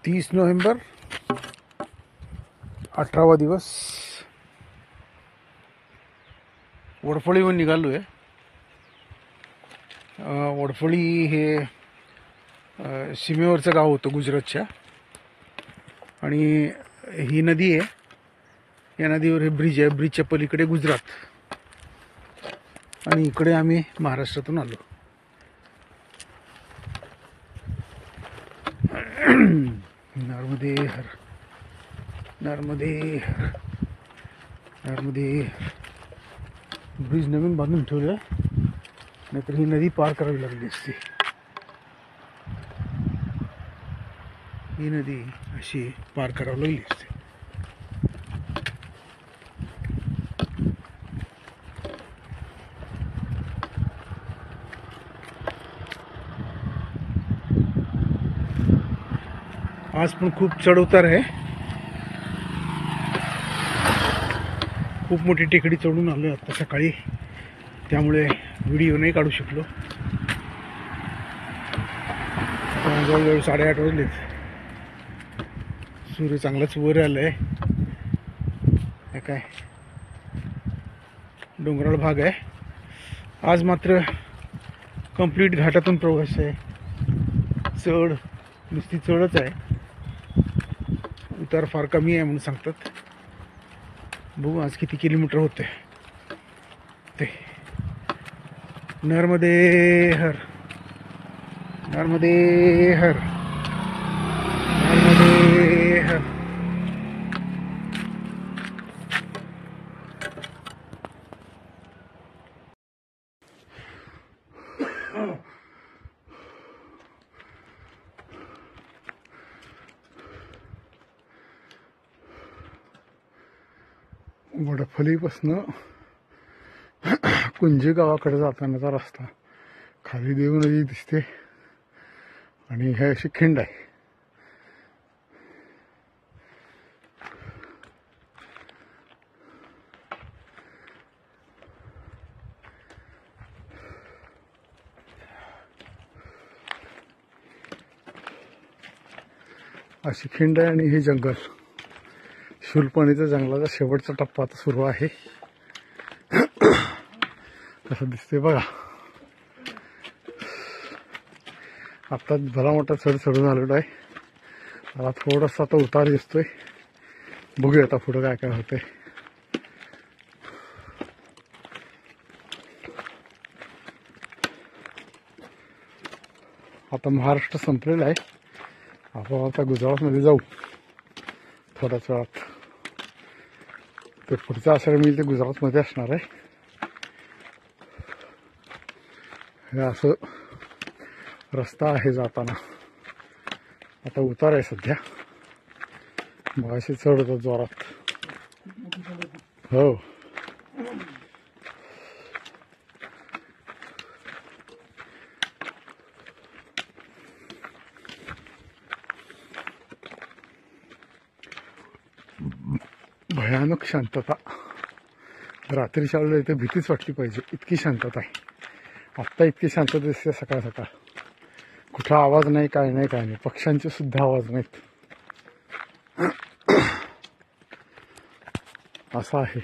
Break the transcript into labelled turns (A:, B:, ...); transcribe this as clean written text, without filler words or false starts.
A: 30 November 18वा दिवस. वडफळीहून निघालो आहे. वडफळी हे सीमेवरचं गाव होतं गुजरातच्या, आणि ही नदी आहे. या नदीवर हे ब्रिज आहे. ब्रिजच्या पलीकडे गुजरात, आणि इकडे आम्ही महाराष्ट्रातून आलो. नर्मदे हर, नर्मदे हर, नर्मदे हर. ब्रिज नवीन बांधून ठेवलं आहे, नाहीतर ही नदी पार करावी लागली असती. ही नदी अशी पार करावी लागली असते. आज पण खूप चढउतार आहे. खूप मोठी टेकडी चढून आलो आता सकाळी, त्यामुळे व्हिडिओ नाही काढू शकलो. जवळजवळ 8:30 वाजलेत. सूर्य चांगलाच वर आलाय. काय डोंगराळ भाग आहे. आज मात्र कंप्लीट घाटातून प्रवास आहे. चढ नुसती चढच आहे. उतार फार कमी आहे म्हणून सांगतात. बघू आज किती किलोमीटर होते ते. नर्मदे हर, नर्मदे हर, नर्मदे हर. वडफळीपासनं कुंजे गावाकडे जातानाचा रस्ता. खाली देव नदी दिसते, आणि हे अशी खिंड आहे. अशी खिंड आहे, आणि हे जंगल. शूलपाणीच्या जंगलाचा शेवटचा टप्पा आता सुरू आहे. कसं दिसते बघा. आता भला मोठा चढ चढून आलेलो आहे. मला थोडासा आता उतार दिसतोय. बघूया आता पुढं काय काय होतंय. आता महाराष्ट्र संपलेला आहे. आपण आता गुजरातमध्ये जाऊ थोड्याच वेळात. ते पुढचा आषाढ मी ते गुजरातमध्ये असणार आहे. हे असं रस्ता आहे जाताना. आता उतार आहे सध्या. मगाशी चढ होतं जोरात. हो, भयानक शांतता. रात्रीच्या वेळेला इथे भीतीच वाटली पाहिजे, इतकी शांतता आहे. आत्ता इतकी शांतता दिसते सकाळ सकाळ. कुठला आवाज नाही, काय नाही, काय नाही. पक्ष्यांचे सुद्धा आवाज नाहीत. असं आहे.